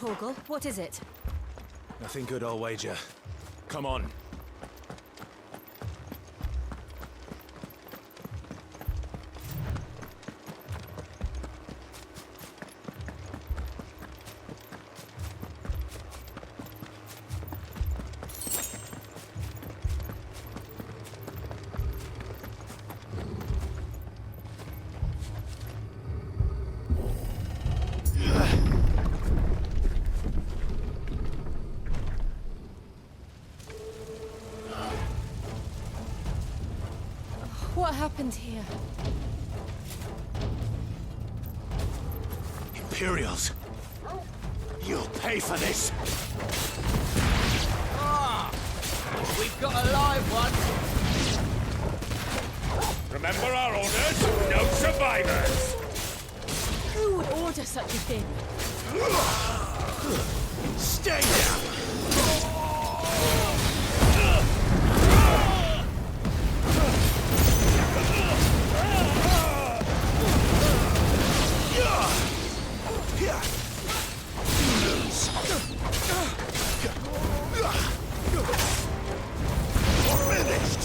Torgal, what is it? Nothing good, I'll wager. Come on. What happened here? Imperials! You'll pay for this! Ah! We've got a live one! Remember our orders? No survivors! Who would order such a thing? Stay down! Finished!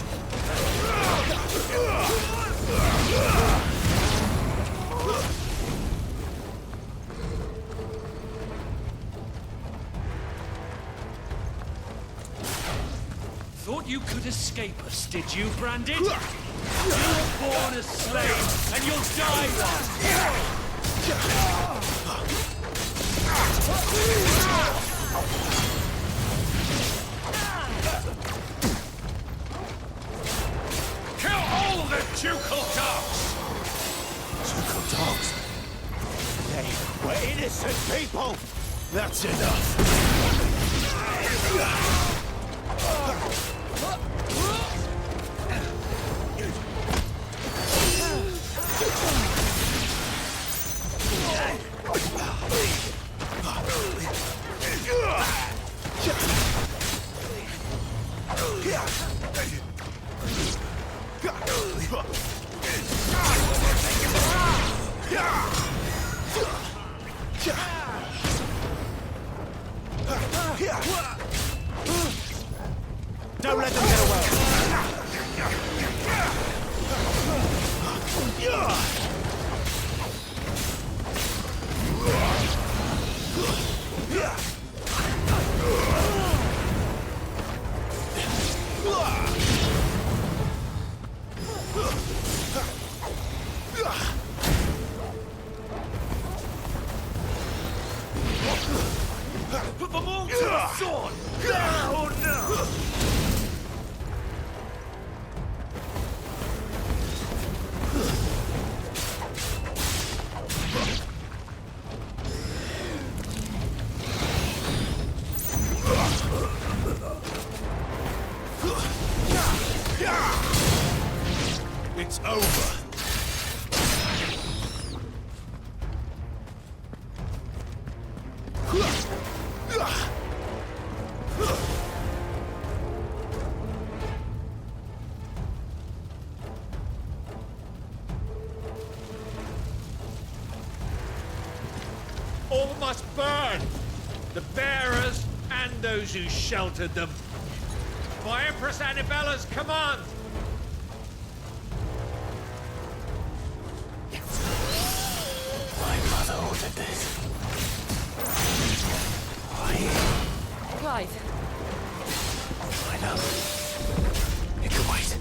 Thought you could escape us, did you, Branded? You were born a slave, and you'll die one! Kill all the ducal dogs! Ducal dogs? They were innocent people! That's enough! Don't let them get away! Put them all to the sword! There or no! It's over! All must burn! The bearers and those who sheltered them. By Empress Annibella's command! My mother ordered this. Clive, I know. It can wait.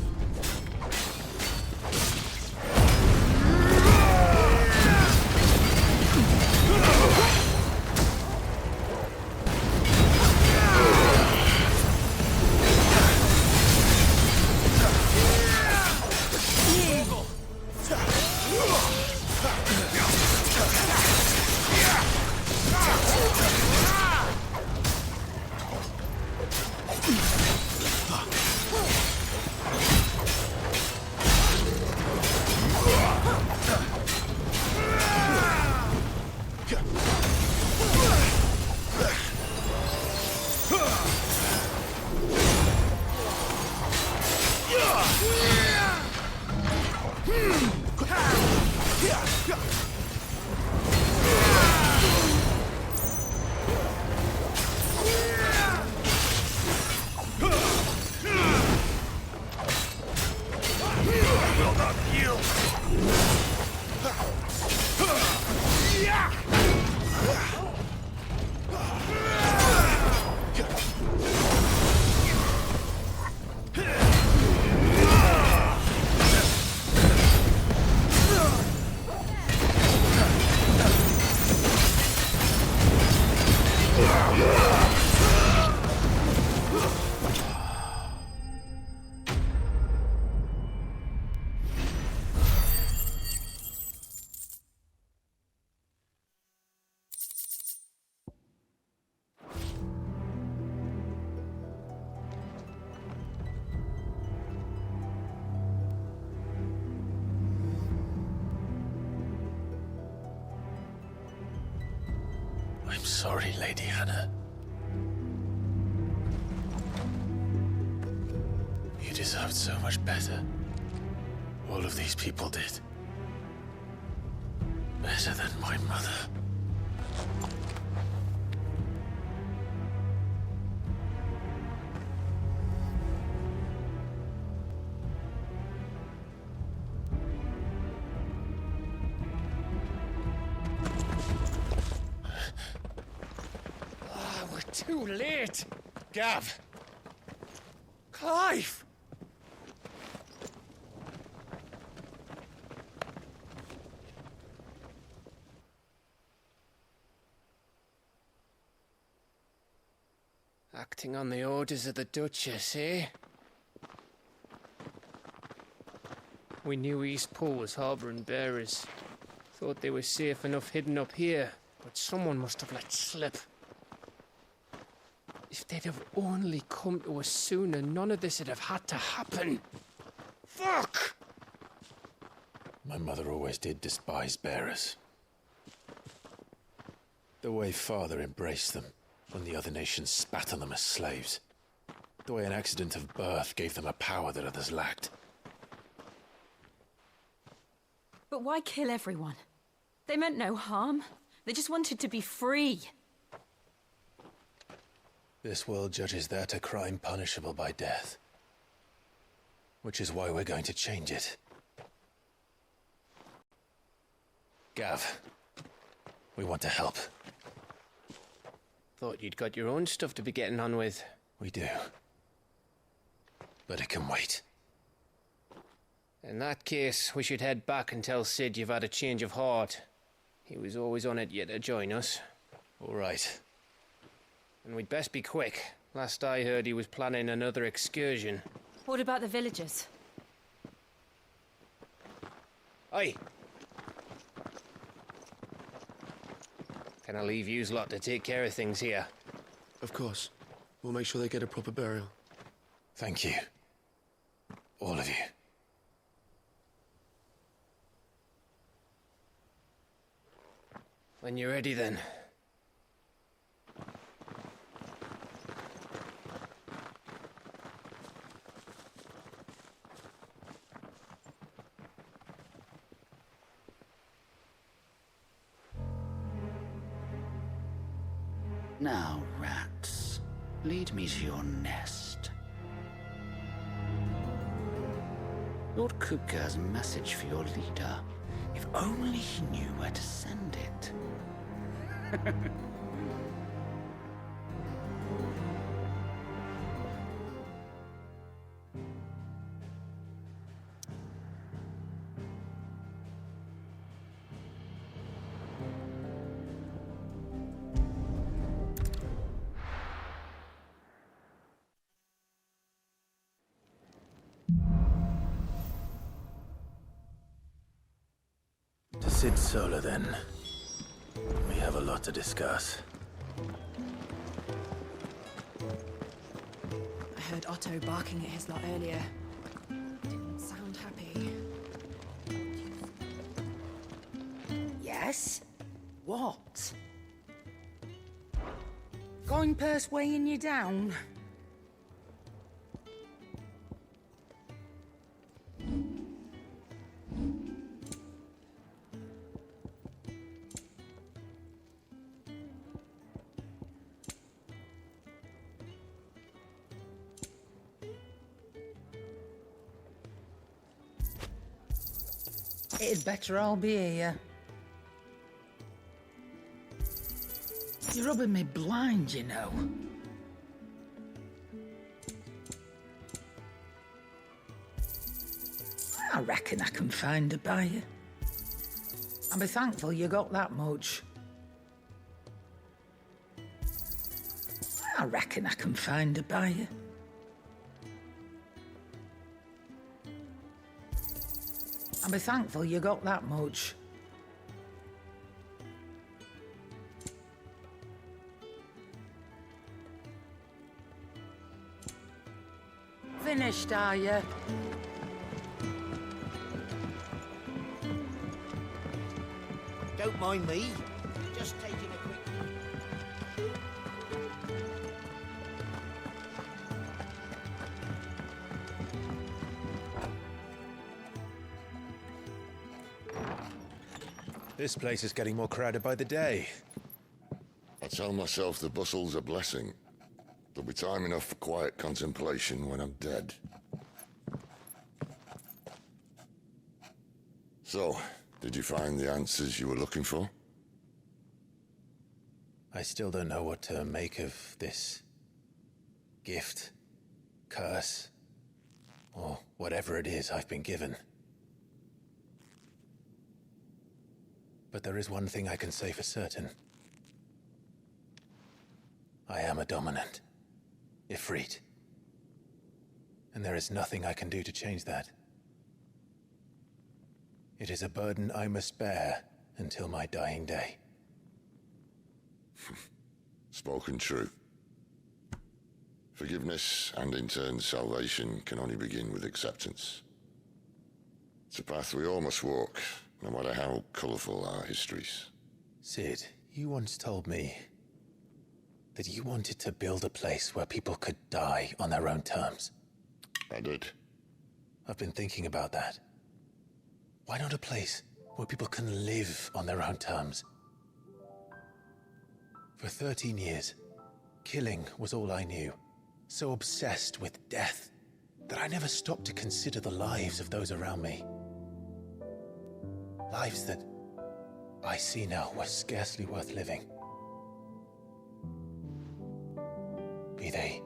I'm sorry, Lady Hannah. You deserved so much better. All of these people did. Better than my mother. We're too late. Gav. Clive. Acting on the orders of the Duchess, eh? We knew East Pool was harbouring bearers. Thought they were safe enough hidden up here, but someone must have let slip. If they'd have only come to us sooner, none of this would have had to happen. Fuck! My mother always did despise bearers. The way Father embraced them when the other nations spat on them as slaves. The way an accident of birth gave them a power that others lacked. But why kill everyone? They meant no harm. They just wanted to be free. This world judges that a crime punishable by death. Which is why we're going to change it. Gav, we want to help. Thought you'd got your own stuff to be getting on with. We do. But it can wait. In that case, we should head back and tell Sid you've had a change of heart. He was always on it yet to join us. All right. And we'd best be quick. Last I heard, he was planning another excursion. What about the villagers? Aye. Can I leave yous lot to take care of things here? Of course. We'll make sure they get a proper burial. Thank you. All of you. When you're ready, then. Now, rats, lead me to your nest. Lord Kupka has a message for your leader. If only he knew where to send it. To Sid Solar, then. We have a lot to discuss. I heard Otto barking at his lot earlier. Didn't sound happy. Yes? What? Going purse weighing you down? It'd better all be here. You're rubbing me blind, you know. I reckon I can find a buyer. I'll be thankful you got that much. I reckon I can find a buyer. I'll be thankful you got that much. Finished, are you? Don't mind me. Just taking a quick... This place is getting more crowded by the day. I tell myself the bustle's a blessing. There'll be time enough for quiet contemplation when I'm dead. So, did you find the answers you were looking for? I still don't know what to make of this gift, curse, or whatever it is I've been given. But there is one thing I can say for certain. I am a dominant, Ifrit. And there is nothing I can do to change that. It is a burden I must bear until my dying day. Spoken true. Forgiveness and in turn salvation can only begin with acceptance. It's a path we all must walk, no matter how colourful our histories. Sid, you once told me that you wanted to build a place where people could die on their own terms. I did. I've been thinking about that. Why not a place where people can live on their own terms? For 13 years, killing was all I knew. So obsessed with death that I never stopped to consider the lives of those around me. Lives that I see now were scarcely worth living. Be they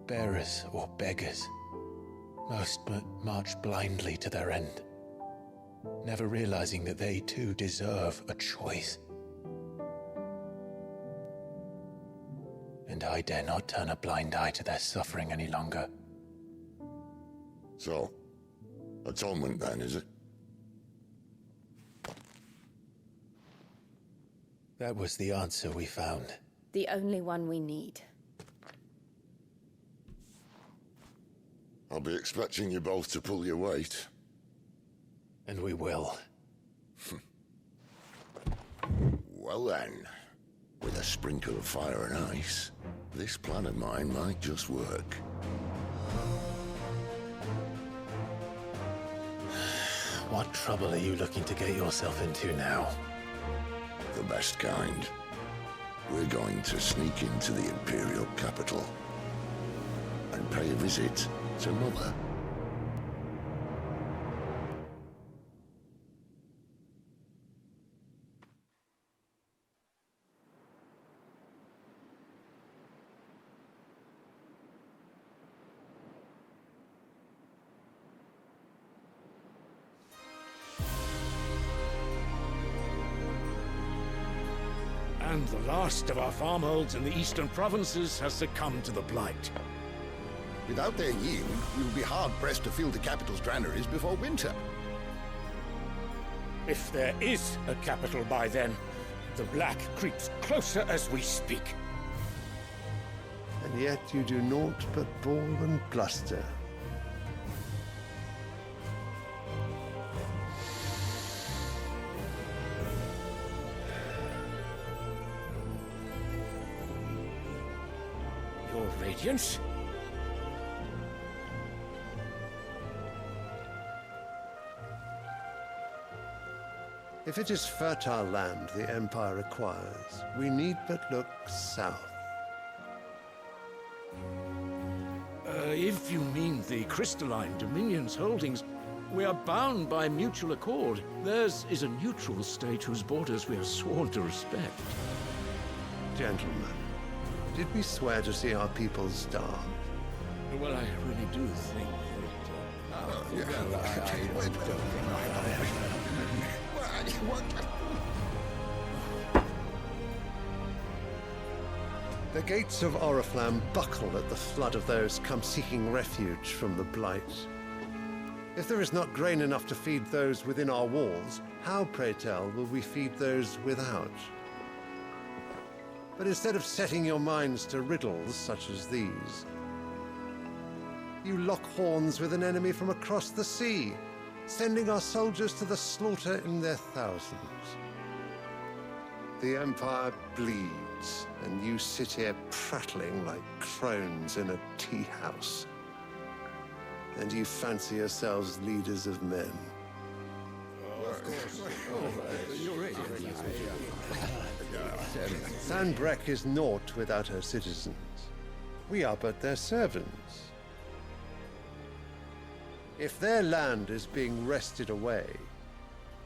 bearers or beggars, most march blindly to their end, never realizing that they too deserve a choice. And I dare not turn a blind eye to their suffering any longer. So, atonement then, is it? That was the answer we found. The only one we need. I'll be expecting you both to pull your weight. And we will. Well then, with a sprinkle of fire and ice, this plan of mine might just work. What trouble are you looking to get yourself into now? The best kind. We're going to sneak into the Imperial capital and pay a visit to Mother. And the last of our farmholds in the eastern provinces has succumbed to the blight. Without their yield, we will be hard-pressed to fill the capital's granaries before winter. If there is a capital by then, the black creeps closer as we speak. And yet you do naught but bawl and bluster. Your Radiance? If it is fertile land the Empire acquires, we need but look south. If you mean the crystalline Dominion's holdings, we are bound by mutual accord. Theirs is a neutral state whose borders we are sworn to respect. Gentlemen, did we swear to see our people starve? Well, I really do think that... The gates of Oriflamme buckle at the flood of those come seeking refuge from the Blight. If there is not grain enough to feed those within our walls, how, pray tell, will we feed those without? But instead of setting your minds to riddles such as these, you lock horns with an enemy from across the sea, sending our soldiers to the slaughter in their thousands. The Empire bleeds, and you sit here prattling like crones in a tea house. And you fancy yourselves leaders of men. Sanbreque is naught without her citizens. We are but their servants. If their land is being wrested away,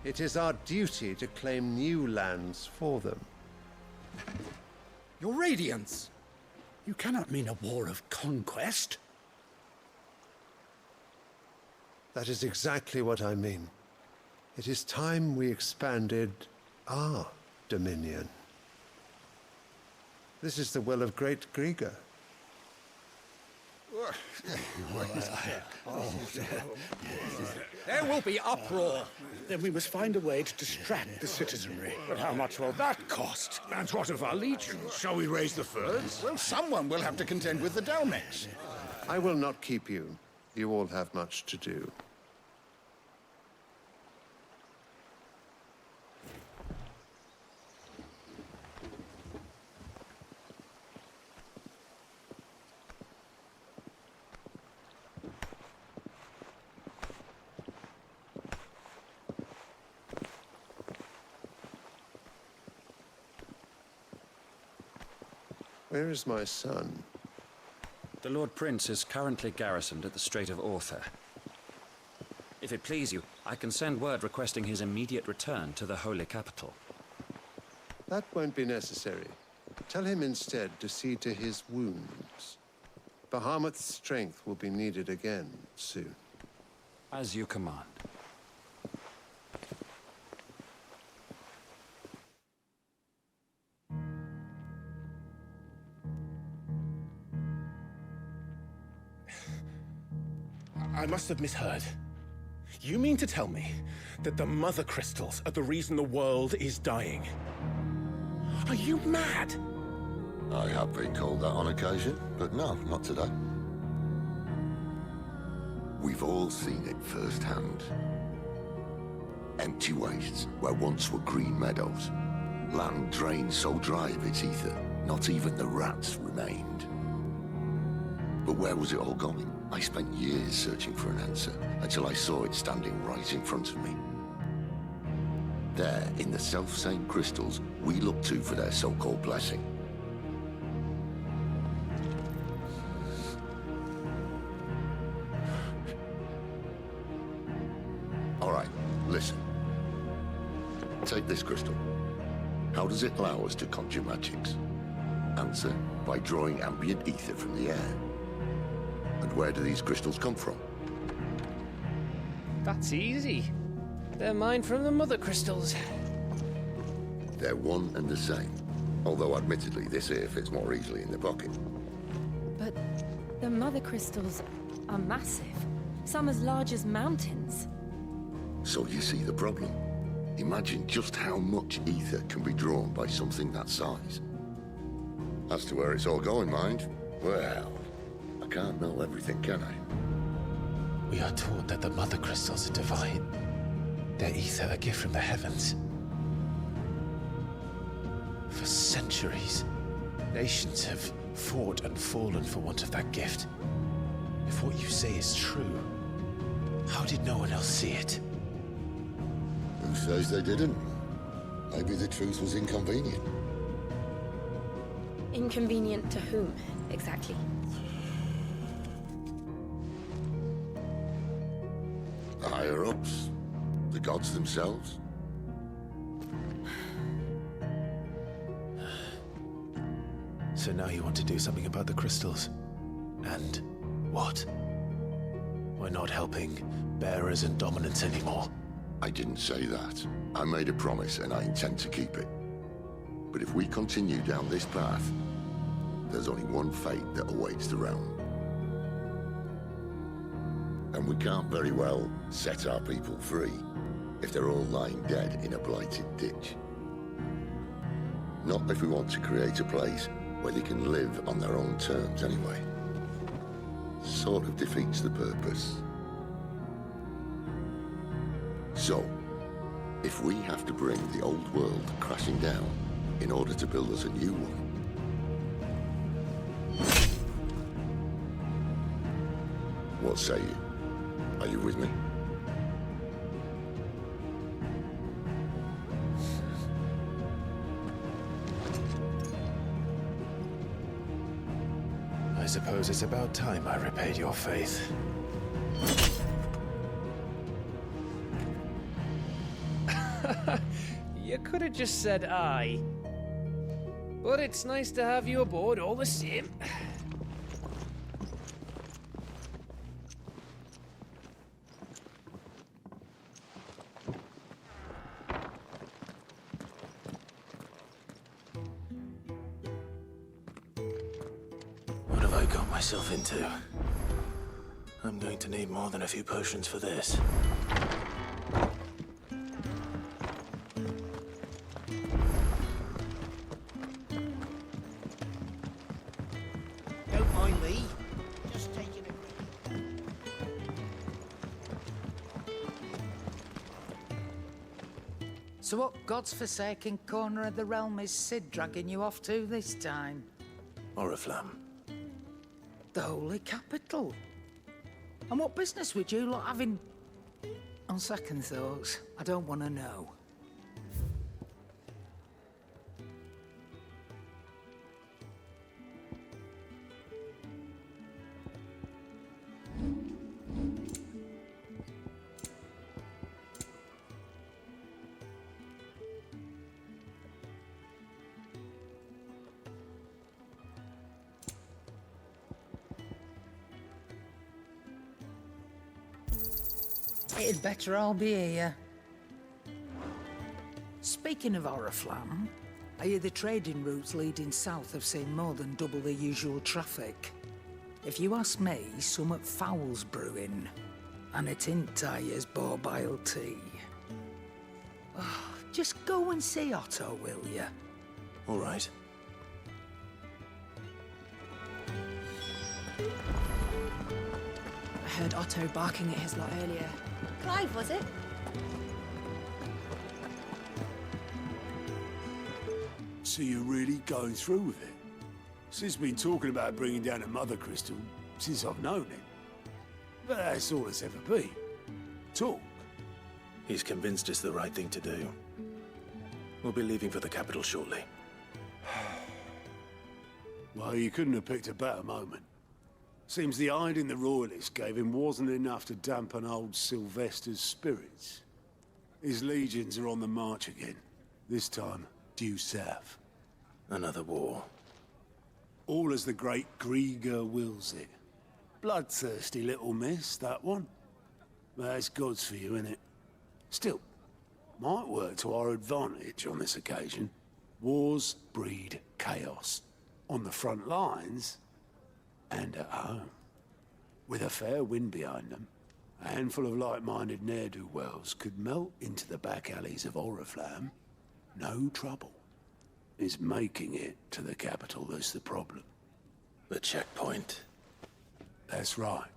it is our duty to claim new lands for them. Your Radiance! You cannot mean a war of conquest. That is exactly what I mean. It is time we expanded our dominion. This is the will of great Grieger. There will be uproar. Then we must find a way to distract the citizenry. But how much will that cost? And what of our legions? Shall we raise the furs? Well, someone will have to contend with the Dalmex. I will not keep you. You all have much to do. Where is my son? The Lord Prince is currently garrisoned at the Strait of Arthur. If it please you, I can send word requesting his immediate return to the Holy Capital. That won't be necessary. Tell him instead to see to his wounds. Bahamut's strength will be needed again soon. As you command. I must have misheard. You mean to tell me that the Mother Crystals are the reason the world is dying? Are you mad? I have been called that on occasion, but no, not today. We've all seen it firsthand. Empty wastes where once were green meadows. Land drained so dry of its ether, not even the rats remained. But where was it all going? I spent years searching for an answer, until I saw it standing right in front of me. There, in the self-same crystals, we look to for their so-called blessing. All right, listen. Take this crystal. How does it allow us to conjure magics? Answer, by drawing ambient ether from the air. And where do these crystals come from? That's easy. They're mine from the Mother Crystals. They're one and the same. Although admittedly, this here fits more easily in the pocket. But the Mother Crystals are massive. Some as large as mountains. So you see the problem. Imagine just how much ether can be drawn by something that size. As to where it's all going, mind, well, I can't know everything, can I? We are taught that the Mother Crystals are divine. Their ether a gift from the heavens. For centuries, nations have fought and fallen for want of that gift. If what you say is true, how did no one else see it? Who says they didn't? Maybe the truth was inconvenient. Inconvenient to whom, exactly? The higher-ups, the gods themselves. So now you want to do something about the crystals? And what? We're not helping bearers and dominants anymore. I didn't say that. I made a promise and I intend to keep it. But if we continue down this path, there's only one fate that awaits the realm. And we can't very well set our people free if they're all lying dead in a blighted ditch. Not if we want to create a place where they can live on their own terms anyway. Sort of defeats the purpose. So, if we have to bring the old world crashing down in order to build us a new one, what say you? Are you with me? I suppose it's about time I repaid your faith. You could have just said aye. But it's nice to have you aboard all the same. What have I got myself into? I'm going to need more than a few potions for this. Don't mind me. Just taking a quick... So what God's forsaken corner of the realm is Sid dragging you off to this time? Oriflamme. The Holy Capital. And what business would you lot have in... On second thoughts, I don't want to know. It'd better all be here. Speaking of Oriflamme, I hear the trading routes leading south have seen more than double the usual traffic. If you ask me, summat foul's brewing. And a tint tires borbile tea. Oh, just go and see Otto, will you? All right. I heard Otto barking at his lot earlier. Clive, was it? So you're really going through with it? Sid's been talking about bringing down a mother crystal since I've known him. But that's all it's ever been. Talk. He's convinced it's the right thing to do. We'll be leaving for the capital shortly. Well, you couldn't have picked a better moment. Seems the hiding the royalists gave him wasn't enough to dampen old Sylvester's spirits. His legions are on the march again. This time, due south. Another war. All as the great Grieger wills it. Bloodthirsty little miss, that one. That's God's for you, innit? Still, might work to our advantage on this occasion. Wars breed chaos. On the front lines, and at home. With a fair wind behind them, a handful of like-minded ne'er-do-wells could melt into the back alleys of Oriflamme. No trouble. It's making it to the capital that's the problem. The checkpoint. That's right.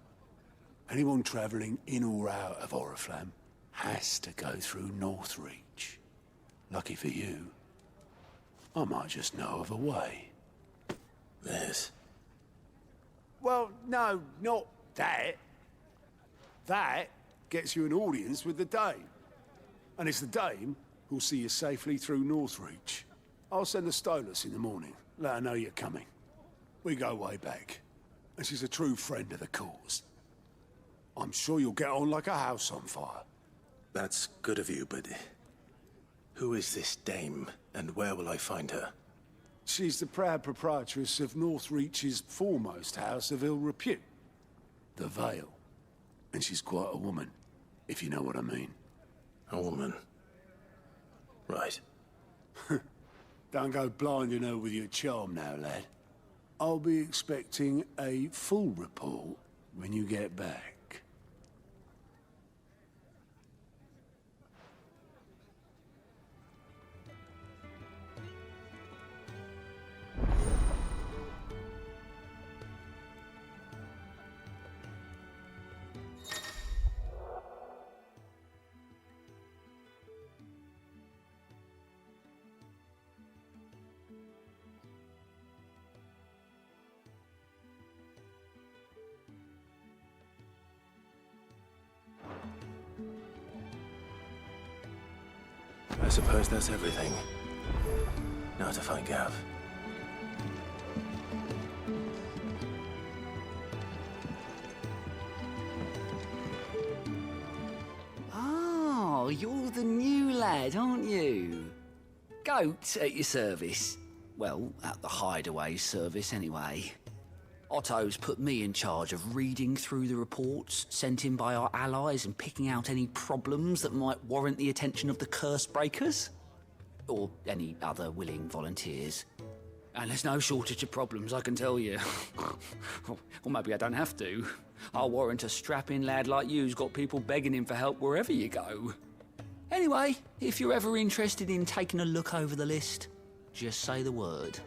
Anyone travelling in or out of Oriflamme has to go through Northreach. Lucky for you, I might just know of a way. This? Well, no, not that. That gets you an audience with the Dame. And it's the Dame who'll see you safely through Northreach. I'll send the Stolas in the morning. Let her know you're coming. We go way back. And she's a true friend of the cause. I'm sure you'll get on like a house on fire. That's good of you, but... who is this Dame, and where will I find her? She's the proud proprietress of Northreach's foremost house of ill repute. The Vale. And she's quite a woman, if you know what I mean. A woman? Right. Don't go blinding her with your charm now, lad. I'll be expecting a full report when you get back. I suppose that's everything. Now to find Gav. Oh, you're the new lad, aren't you? Goat at your service. Well, at the hideaway service, anyway. Otto's put me in charge of reading through the reports sent in by our allies and picking out any problems that might warrant the attention of the curse breakers. Or any other willing volunteers. And there's no shortage of problems, I can tell you. Or maybe I don't have to. I'll warrant a strapping lad like you's got people begging him for help wherever you go. Anyway, if you're ever interested in taking a look over the list, just say the word.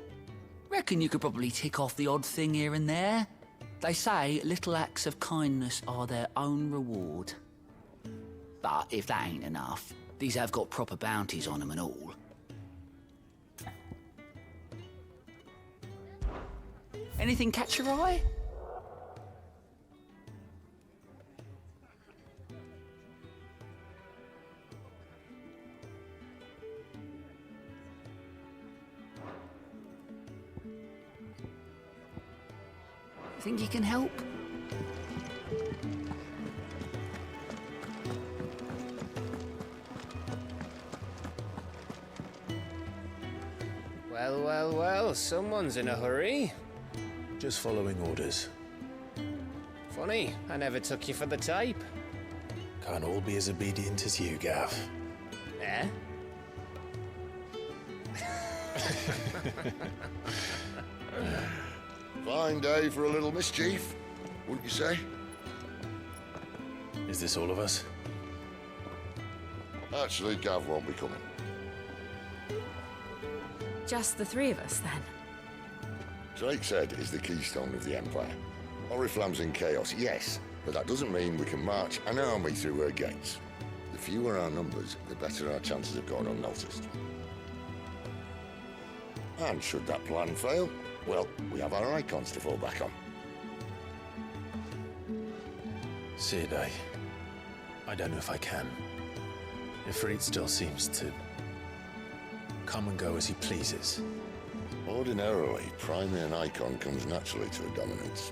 Reckon you could probably tick off the odd thing here and there. They say little acts of kindness are their own reward. But if that ain't enough, these have got proper bounties on them and all. Anything catch your eye? Think you can help? Well, well, well, someone's in a hurry. Just following orders. Funny, I never took you for the type. Can't all be as obedient as you, Gav. Eh? Fine day for a little mischief, wouldn't you say? Is this all of us? Actually, Gav won't be coming. Just the three of us, then? Drake's Head is the keystone of the Empire. Oriflamme's in chaos, yes, but that doesn't mean we can march an army through her gates. The fewer our numbers, the better our chances of going unnoticed. And should that plan fail, well, we have our icons to fall back on. Sid, I don't know if I can. Ifrit still seems to come and go as he pleases. Ordinarily, priming an icon comes naturally to a dominance.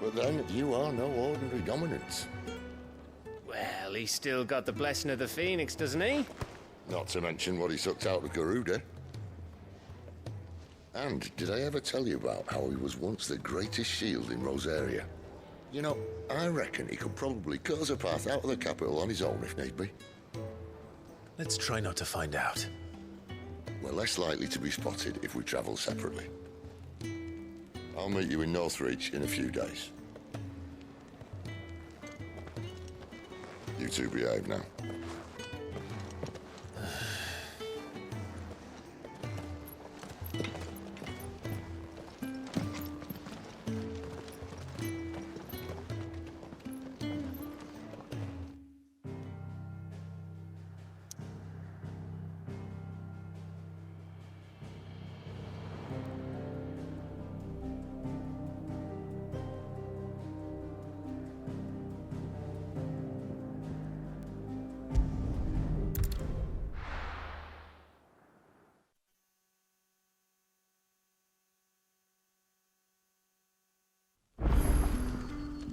But then, you are no ordinary dominance. Well, he's still got the blessing of the Phoenix, doesn't he? Not to mention what he sucked out of Garuda. And did I ever tell you about how he was once the greatest shield in Rosaria? You know, I reckon he could probably cut us a path out of the capital on his own if need be. Let's try not to find out. We're less likely to be spotted if we travel separately. I'll meet you in Northreach in a few days. You two behave now.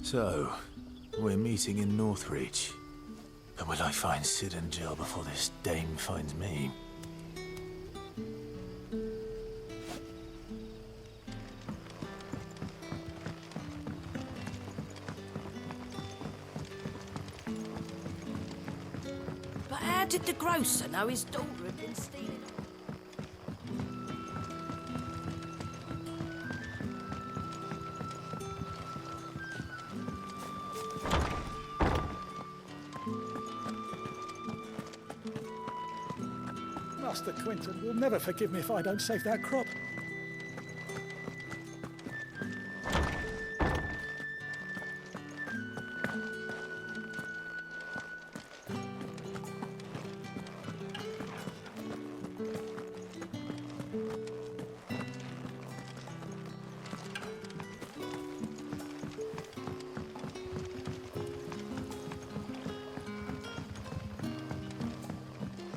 So, we're meeting in Northreach. But will I find Sid and Jill before this dame finds me? But how did the grocer know his daughter had been stealing? Master Quinton will never forgive me if I don't save that crop.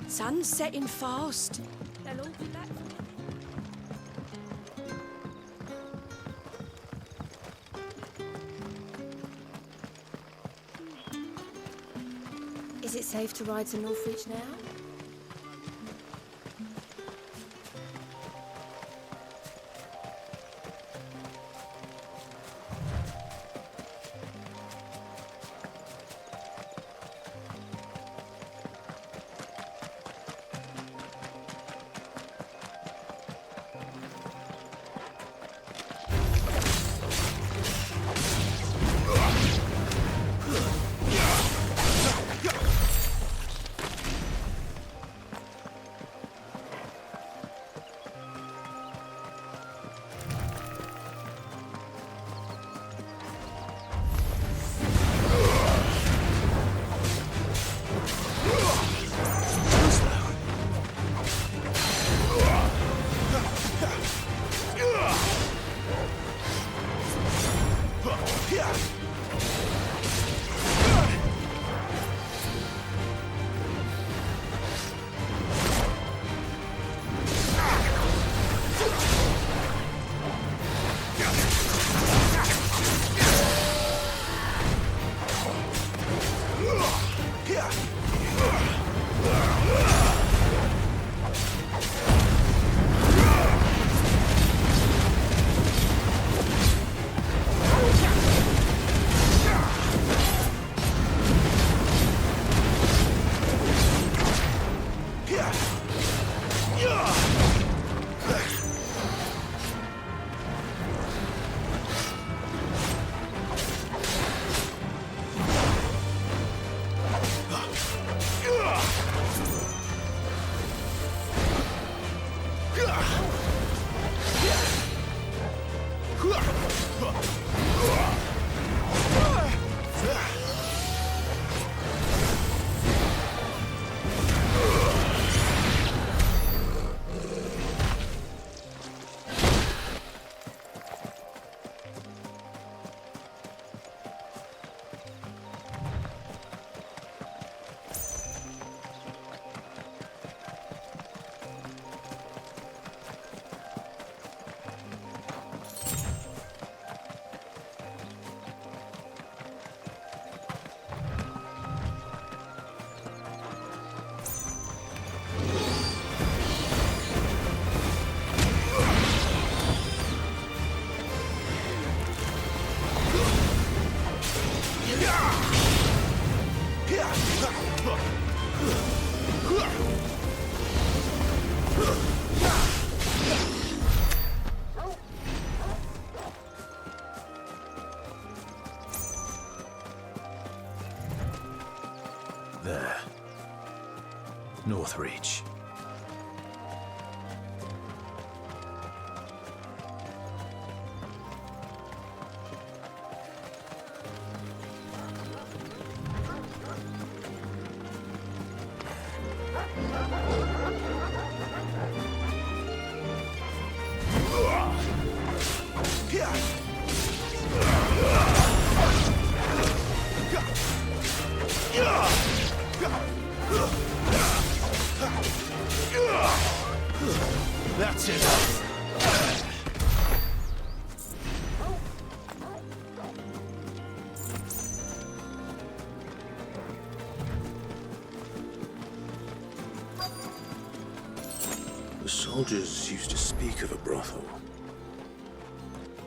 Sun's setting fast. They'll all be back. Is it safe to ride to Northreach now? There. Northreach. That's it. The soldiers used to speak of a brothel,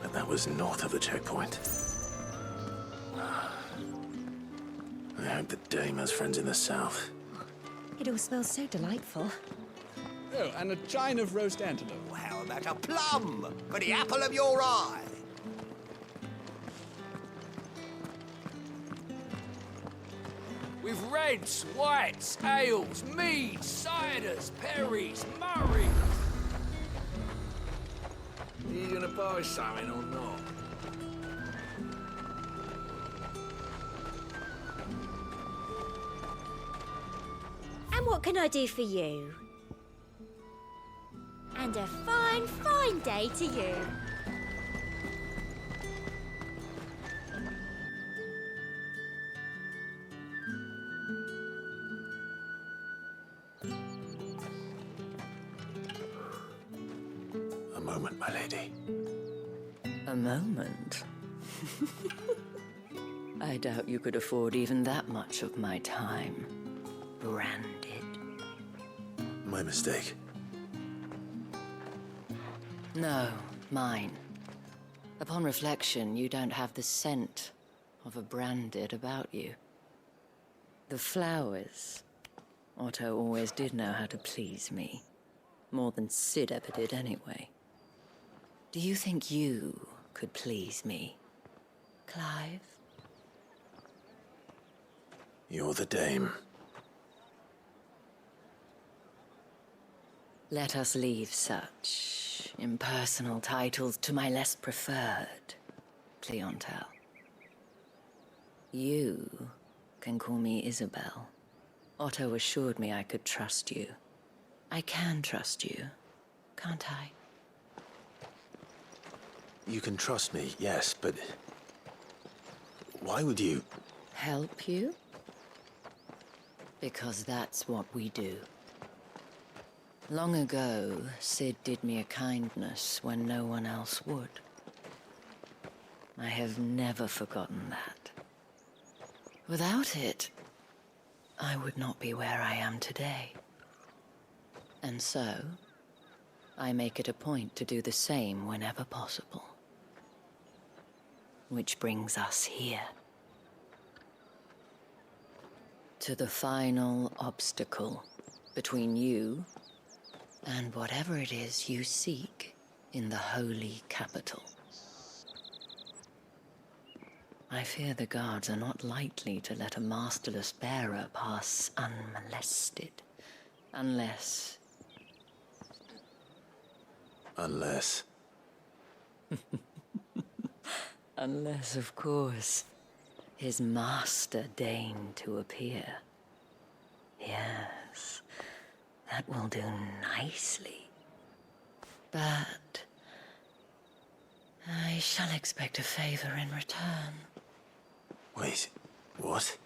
but that was north of the checkpoint. I hope the dame has friends in the south. It all smells so delightful. Oh, and a chine of roast antelope. How about a plum for the apple of your eye? With reds, whites, ales, meads, ciders, perries, murrays. Are you gonna buy something or not? And what can I do for you? And a fine, fine day to you. A moment, my lady. A moment? I doubt you could afford even that much of my time. Branded. My mistake. No, mine. Upon reflection, you don't have the scent of a branded about you. The flowers. Otto always did know how to please me. More than Sid ever did anyway. Do you think you could please me, Clive? You're the dame. Let us leave such impersonal titles to my less preferred clientele. You can call me Isabel. Otto assured me I could trust you. I can trust you, can't I? You can trust me, yes, but why would you? Help you? Because that's what we do. Long ago, Sid did me a kindness when no one else would. I have never forgotten that. Without it, I would not be where I am today. And so, I make it a point to do the same whenever possible. Which brings us here. To the final obstacle between you and whatever it is you seek in the holy capital. I fear the guards are not likely to let a masterless bearer pass unmolested. Unless... Unless... Unless, of course, his master deigned to appear. Yes, that will do nicely. But I shall expect a favor in return. Wait, what?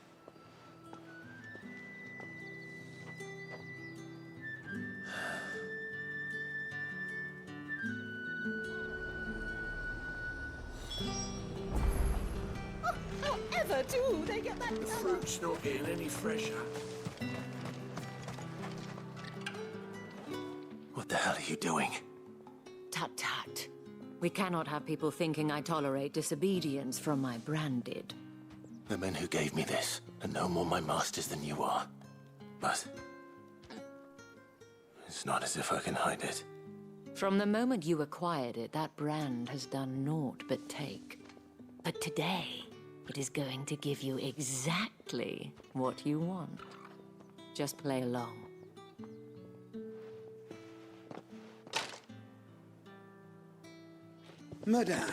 However do they get that? The fruit's not getting any fresher. What the hell are you doing? Tut tut. We cannot have people thinking I tolerate disobedience from my branded. The men who gave me this are no more my masters than you are. But it's not as if I can hide it. From the moment you acquired it, that brand has done naught but take. But today, it is going to give you exactly what you want. Just play along. Madame,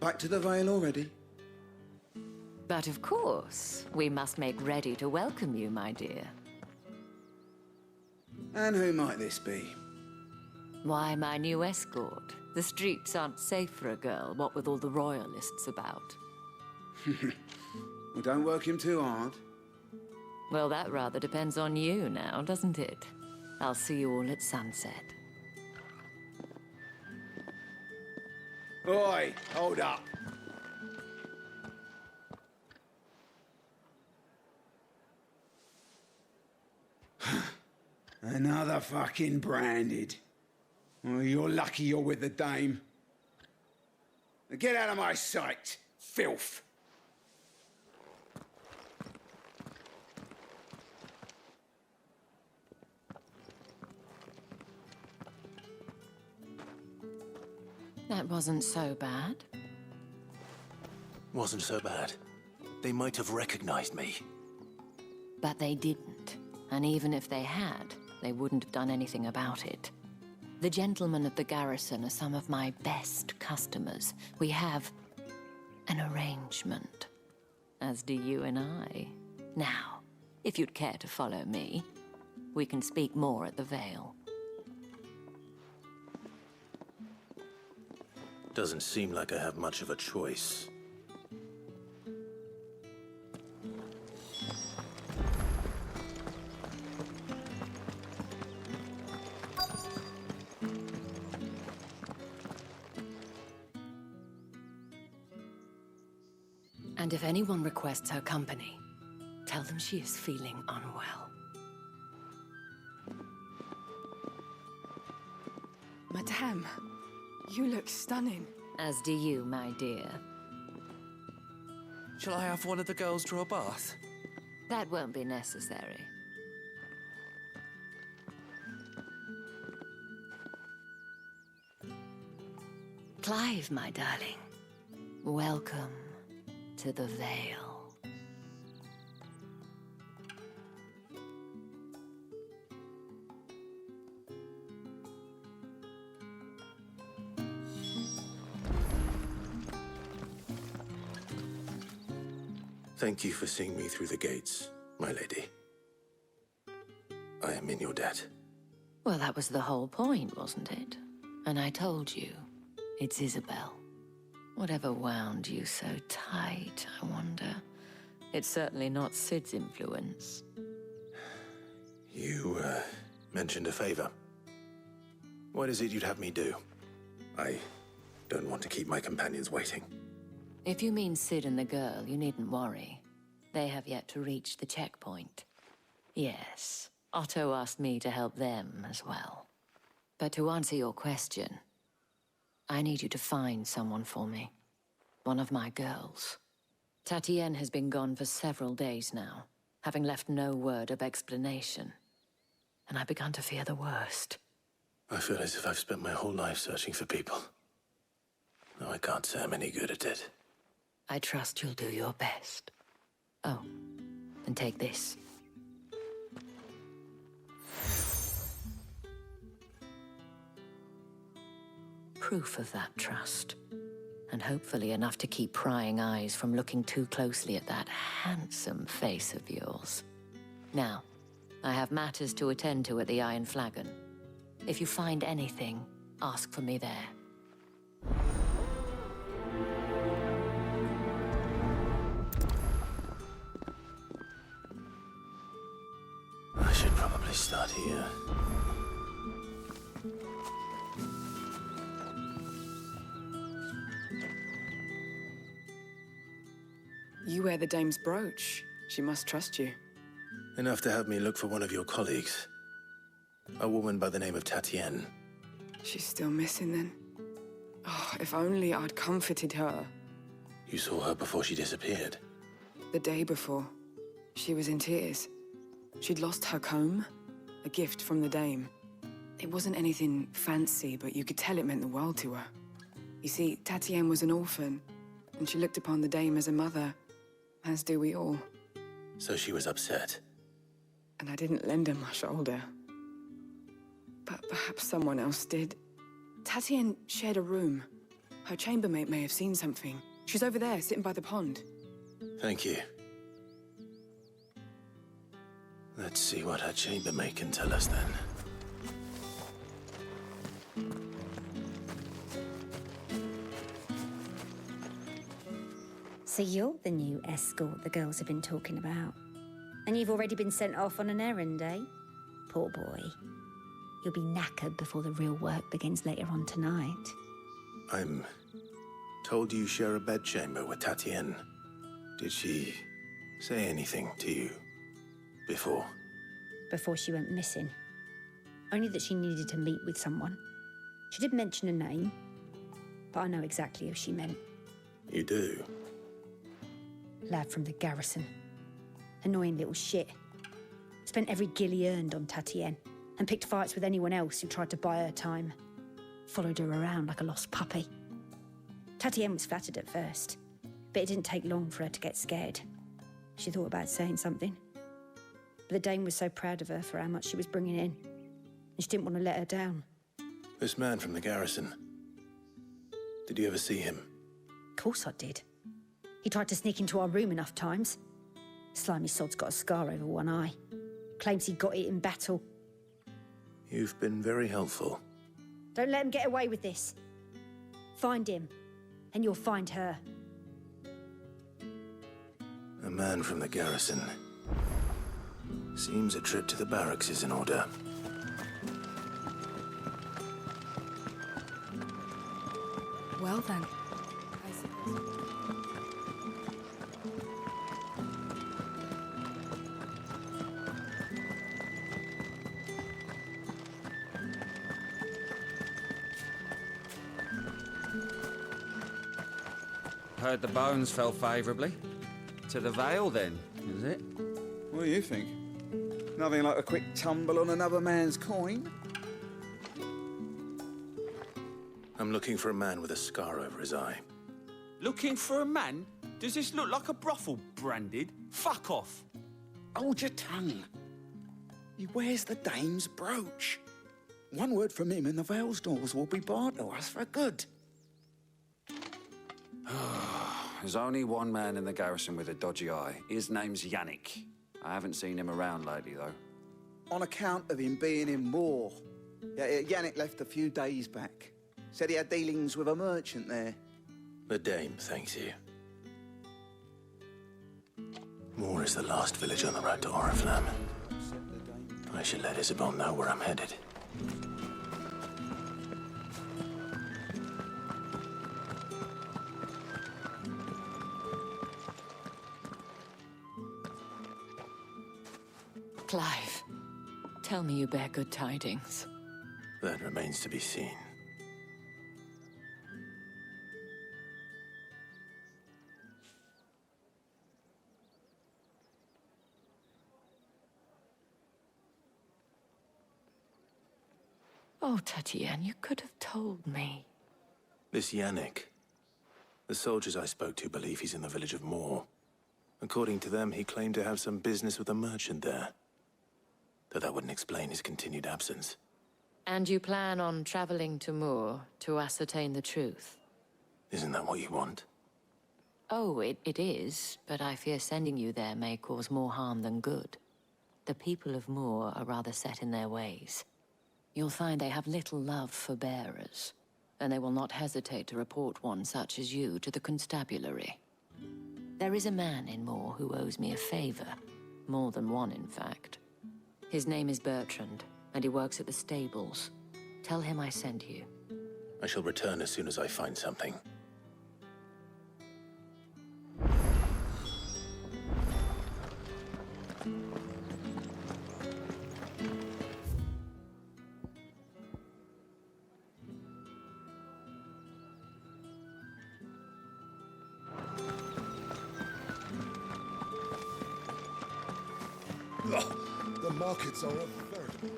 back to the Vale already? But of course, we must make ready to welcome you, my dear. And who might this be? Why, my new escort. The streets aren't safe for a girl, what with all the royalists about. Well, don't work him too hard. Well, that rather depends on you now, doesn't it? I'll see you all at sunset. Oi, hold up. Another fucking branded. Well, you're lucky you're with the dame. Now get out of my sight, filth. That wasn't so bad. Wasn't so bad. They might have recognized me. But they didn't. And even if they had, they wouldn't have done anything about it. The gentlemen of the garrison are some of my best customers. We have an arrangement, as do you and I. Now, if you'd care to follow me, we can speak more at the Vale. Doesn't seem like I have much of a choice. And if anyone requests her company, tell them she is feeling unwell. Madame, you look stunning. As do you, my dear. Shall I have one of the girls draw a bath? That won't be necessary. Clive, my darling. Welcome to the Vale. Thank you for seeing me through the gates, my lady. I am in your debt. Well, that was the whole point, wasn't it? And I told you, it's Isabel. Whatever wound you so tight, I wonder. It's certainly not Sid's influence. You, mentioned a favor. What is it you'd have me do? I don't want to keep my companions waiting. If you mean Sid and the girl, you needn't worry. They have yet to reach the checkpoint. Yes, Otto asked me to help them as well. But to answer your question, I need you to find someone for me. One of my girls. Tatienne has been gone for several days now, having left no word of explanation. And I've begun to fear the worst. I feel as if I've spent my whole life searching for people. No, I can't say I'm any good at it. I trust you'll do your best. Oh, and take this. Proof of that trust. And hopefully enough to keep prying eyes from looking too closely at that handsome face of yours. Now, I have matters to attend to at the Iron Flagon. If you find anything, ask for me there. I should probably start here. You wear the dame's brooch. She must trust you. Enough to have me look for one of your colleagues. A woman by the name of Tatienne. She's still missing then. Oh, if only I'd comforted her. You saw her before she disappeared. The day before, she was in tears. She'd lost her comb, a gift from the dame. It wasn't anything fancy, but you could tell it meant the world to her. You see, Tatienne was an orphan, and she looked upon the dame as a mother, as do we all. So she was upset. And I didn't lend her my shoulder. But perhaps someone else did. Tatienne shared a room. Her chambermaid may have seen something. She's over there, sitting by the pond. Thank you. Let's see what her chambermaid can tell us then. So you're the new escort the girls have been talking about. And you've already been sent off on an errand, eh? Poor boy. You'll be knackered before the real work begins later on tonight. I'm told you share a bedchamber with Tatienne. Did she say anything to you before? Before she went missing. Only that she needed to meet with someone. She did mention a name, but I know exactly who she meant. You do? Lad from the garrison. Annoying little shit. Spent every guil he earned on Tatienne, and picked fights with anyone else who tried to buy her time. Followed her around like a lost puppy. Tatienne was flattered at first, but it didn't take long for her to get scared. She thought about saying something, But the Dame was so proud of her for how much she was bringing in. And she didn't want to let her down. This man from the garrison. Did you ever see him? Of course I did. He tried to sneak into our room enough times. Slimy sod's got a scar over one eye. Claims he got it in battle. You've been very helpful. Don't let him get away with this. Find him, and you'll find her. A man from the garrison. Seems a trip to the barracks is in order. Well then. Heard the bones fell favourably. To the Vale, then, is it? What do you think? Nothing like a quick tumble on another man's coin? I'm looking for a man with a scar over his eye. Looking for a man? Does this look like a brothel, Branded? Fuck off. Hold your tongue. He wears the Dame's brooch. One word from him and the Vale's doors will be barred to us for good. There's only one man in the garrison with a dodgy eye. His name's Yannick. I haven't seen him around lately, though. On account of him being in war. Yeah, Yannick left a few days back. Said he had dealings with a merchant there. The Dame thanks you. Moor is the last village on the road to Oriflamme. I should let Isabel know where I'm headed. Clive, tell me you bear good tidings. That remains to be seen. Oh, Tatienne, you could have told me. This Yannick. The soldiers I spoke to believe he's in the village of Moor. According to them, he claimed to have some business with a merchant there. Though that wouldn't explain his continued absence. And you plan on traveling to Moor to ascertain the truth? Isn't that what you want? Oh, it is, but I fear sending you there may cause more harm than good. The people of Moor are rather set in their ways. You'll find they have little love for bearers, and they will not hesitate to report one such as you to the constabulary. There is a man in Moor who owes me a favor. More than one, in fact. His name is Bertrand, and he works at the stables. Tell him I sent you. I shall return as soon as I find something. The markets are a veritable...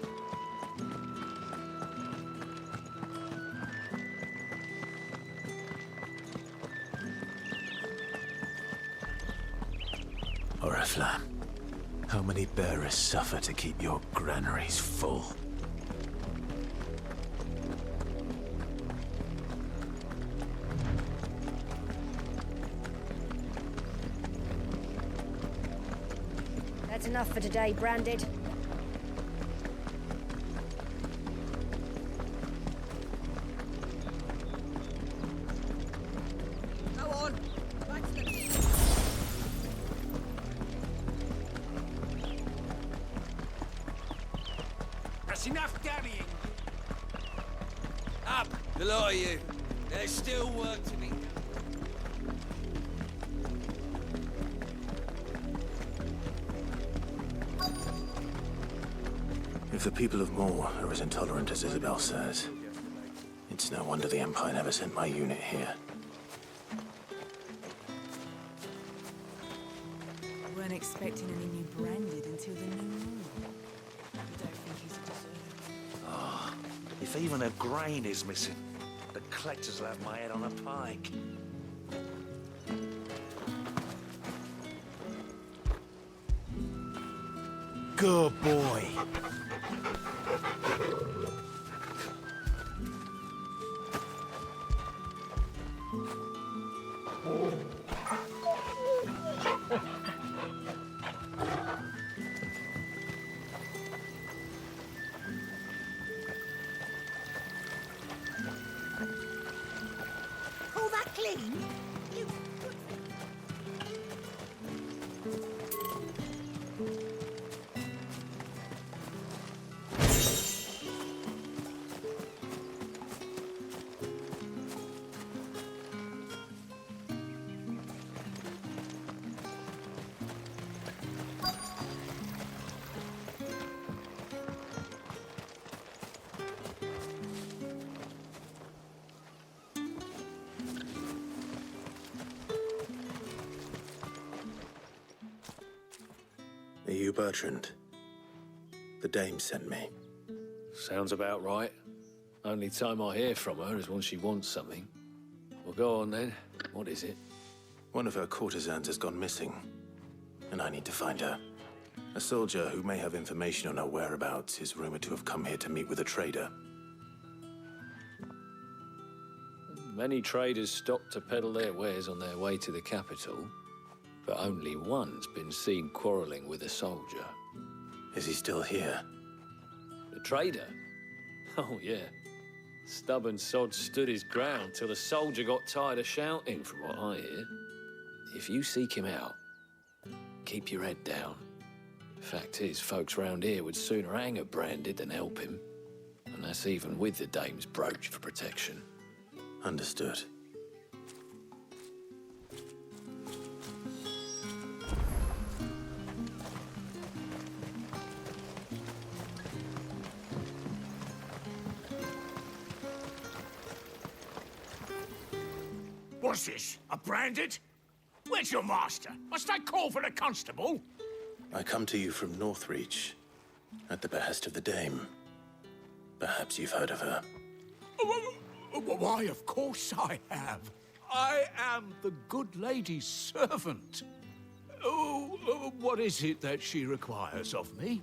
Oriflamme, how many bearers suffer to keep your granaries full? That's enough for today, Branded. Go on. Back to the king. That's enough carrying. Up, the lot of you. There's still work to be done. If the people of Moor are as intolerant as Isabel says, it's no wonder the Empire never sent my unit here. Weren't expecting any new Branded until the new moon. You don't think he's a deserter? Ah, if even a grain is missing, the collectors will have my head on a pike. Good boy. All that clean? You... Are you Bertrand? The dame sent me. Sounds about right. Only time I hear from her is when she wants something. Well, go on then. What is it? One of her courtesans has gone missing, and I need to find her. A soldier who may have information on her whereabouts is rumored to have come here to meet with a trader. Many traders stop to peddle their wares on their way to the capital, but only one's been seen quarreling with a soldier. Is he still here? The trader? Oh, yeah. Stubborn sod stood his ground till the soldier got tired of shouting, from what I hear. If you seek him out, keep your head down. Fact is, folks round here would sooner hang a branded than help him. And that's even with the dame's brooch for protection. Understood. What's this? A branded? Where's your master? Must I call for the constable? I come to you from Northreach, at the behest of the dame. Perhaps you've heard of her. Why, of course I have. I am the good lady's servant. What is it that she requires of me?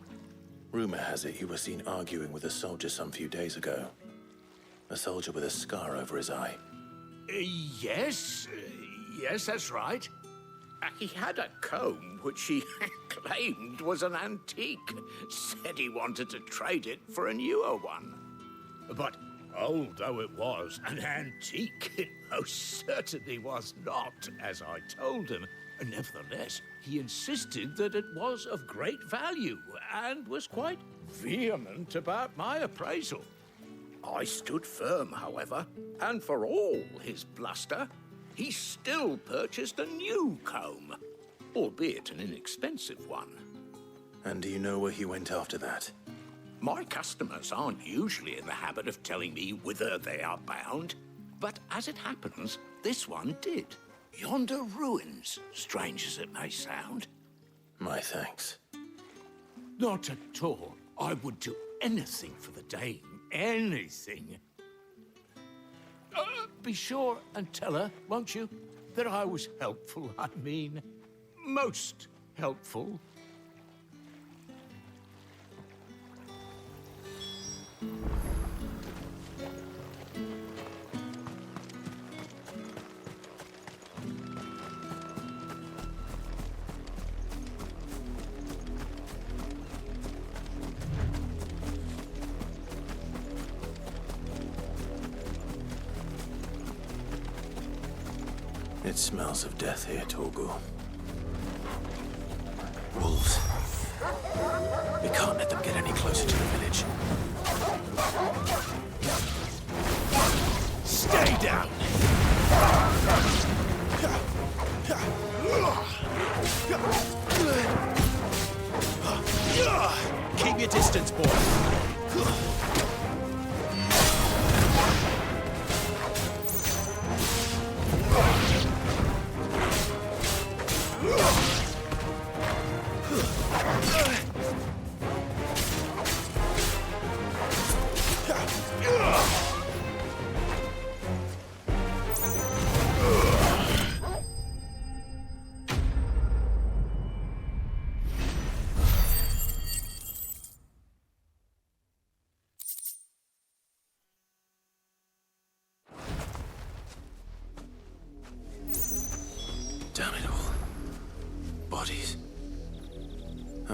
Rumor has it you were seen arguing with a soldier some few days ago. A soldier with a scar over his eye. Yes, that's right. He had a comb which he claimed was an antique. Said he wanted to trade it for a newer one. But old though it was, an antique it most certainly was not, as I told him. Nevertheless, he insisted that it was of great value and was quite vehement about my appraisal. I stood firm, however, and for all his bluster, he still purchased a new comb, albeit an inexpensive one. And do you know where he went after that? My customers aren't usually in the habit of telling me whither they are bound, but as it happens, this one did. Yonder ruins, strange as it may sound. My thanks. Not at all. I would do anything for the dame. Anything. Be sure and tell her, won't you, that I was helpful. I mean, most helpful. It smells of death here, Torgal. Wolves. We can't let them get any closer to the village. Stay down! Keep your distance, boy.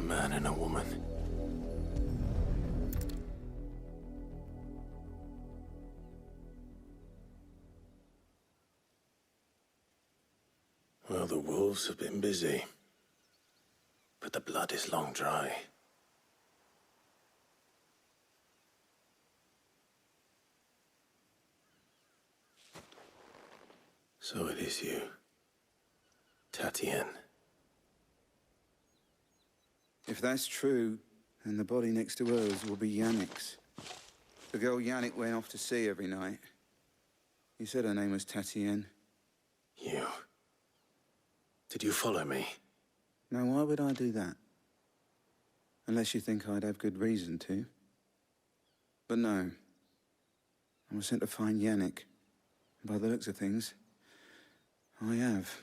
A man and a woman. Well, the wolves have been busy, but the blood is long dry. So it is you, Tatienne. If that's true, then the body next to hers will be Yannick's. The girl Yannick went off to see every night. You said her name was Tatienne. You? Did you follow me? Now, why would I do that? Unless you think I'd have good reason to. But no. I was sent to find Yannick. By the looks of things, I have.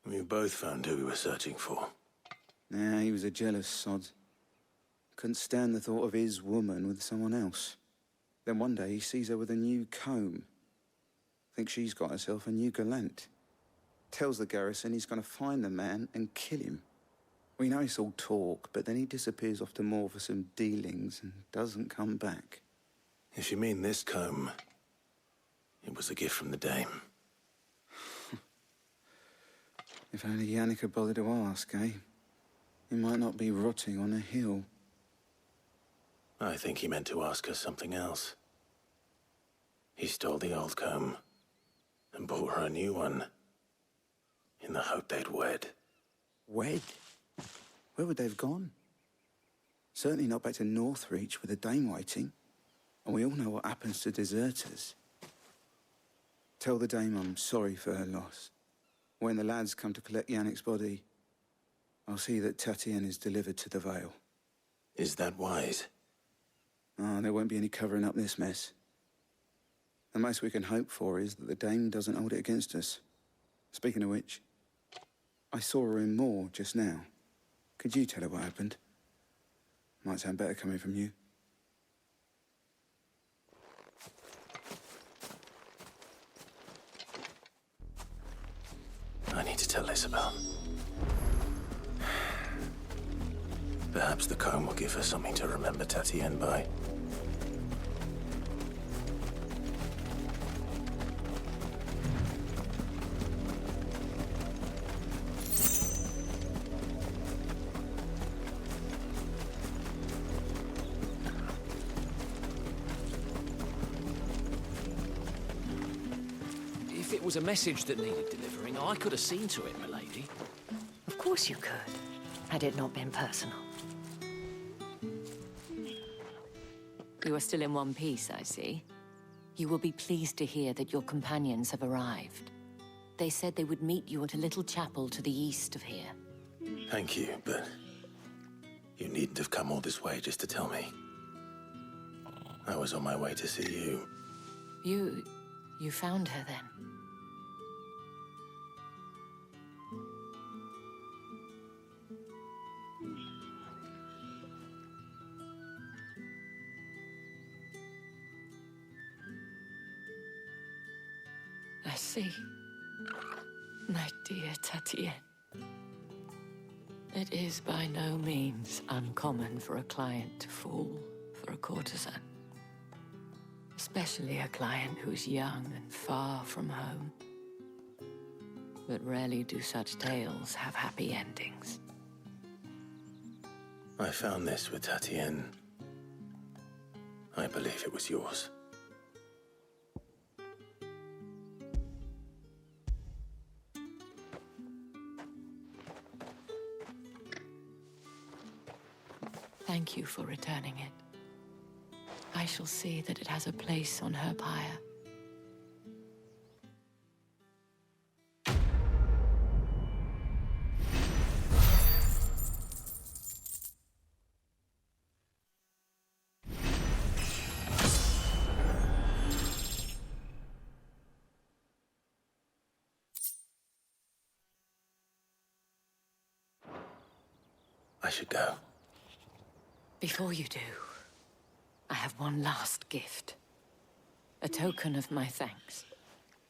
We both found who we were searching for. Nah, he was a jealous sod. Couldn't stand the thought of his woman with someone else. Then one day he sees her with a new comb. Thinks she's got herself a new gallant. Tells the garrison he's going to find the man and kill him. We know it's all talk, but then he disappears off to Moor for some dealings and doesn't come back. If you mean this comb, it was a gift from the dame. If only Yannick had bothered to ask, eh? He might not be rotting on a hill. I think he meant to ask her something else. He stole the old comb and bought her a new one in the hope they'd wed. Wed? Where would they have gone? Certainly not back to Northreach with a dame waiting. And we all know what happens to deserters. Tell the dame I'm sorry for her loss. When the lads come to collect Yannick's body, I'll see that Tatienne is delivered to the Vale. Is that wise? Oh, there won't be any covering up this mess. The most we can hope for is that the dame doesn't hold it against us. Speaking of which, I saw her in Moor just now. Could you tell her what happened? Might sound better coming from you. I need to tell Isabel. Perhaps the comb will give her something to remember Tatienne by. If it was a message that needed delivering, I could have seen to it, milady. Of course you could, had it not been personal. You are still in one piece, I see. You will be pleased to hear that your companions have arrived. They said they would meet you at a little chapel to the east of here. Thank you, but you needn't have come all this way just to tell me. I was on my way to see you. You found her then? I see. My dear Tatienne. It is by no means uncommon for a client to fall for a courtesan. Especially a client who's young and far from home. But rarely do such tales have happy endings. I found this with Tatienne. I believe it was yours. Thank you for returning it. I shall see that it has a place on her pyre. I should go. Before you do, I have one last gift. A token of my thanks.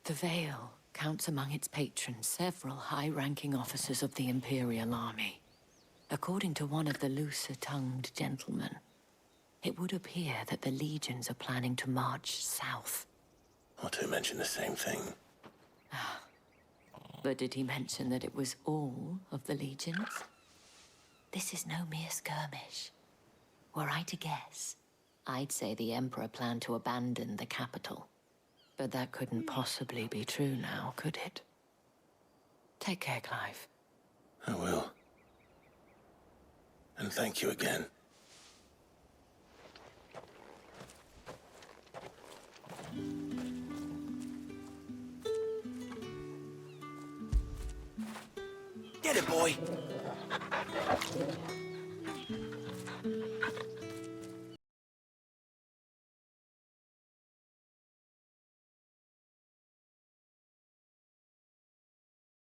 The Vale counts among its patrons several high-ranking officers of the Imperial Army. According to one of the looser-tongued gentlemen, it would appear that the legions are planning to march south. Or to mention the same thing. But did he mention that it was all of the legions? This is no mere skirmish. Were I to guess, I'd say the Emperor planned to abandon the capital. But that couldn't possibly be true now, could it? Take care, Clive. I will. And thank you again. Get it, boy!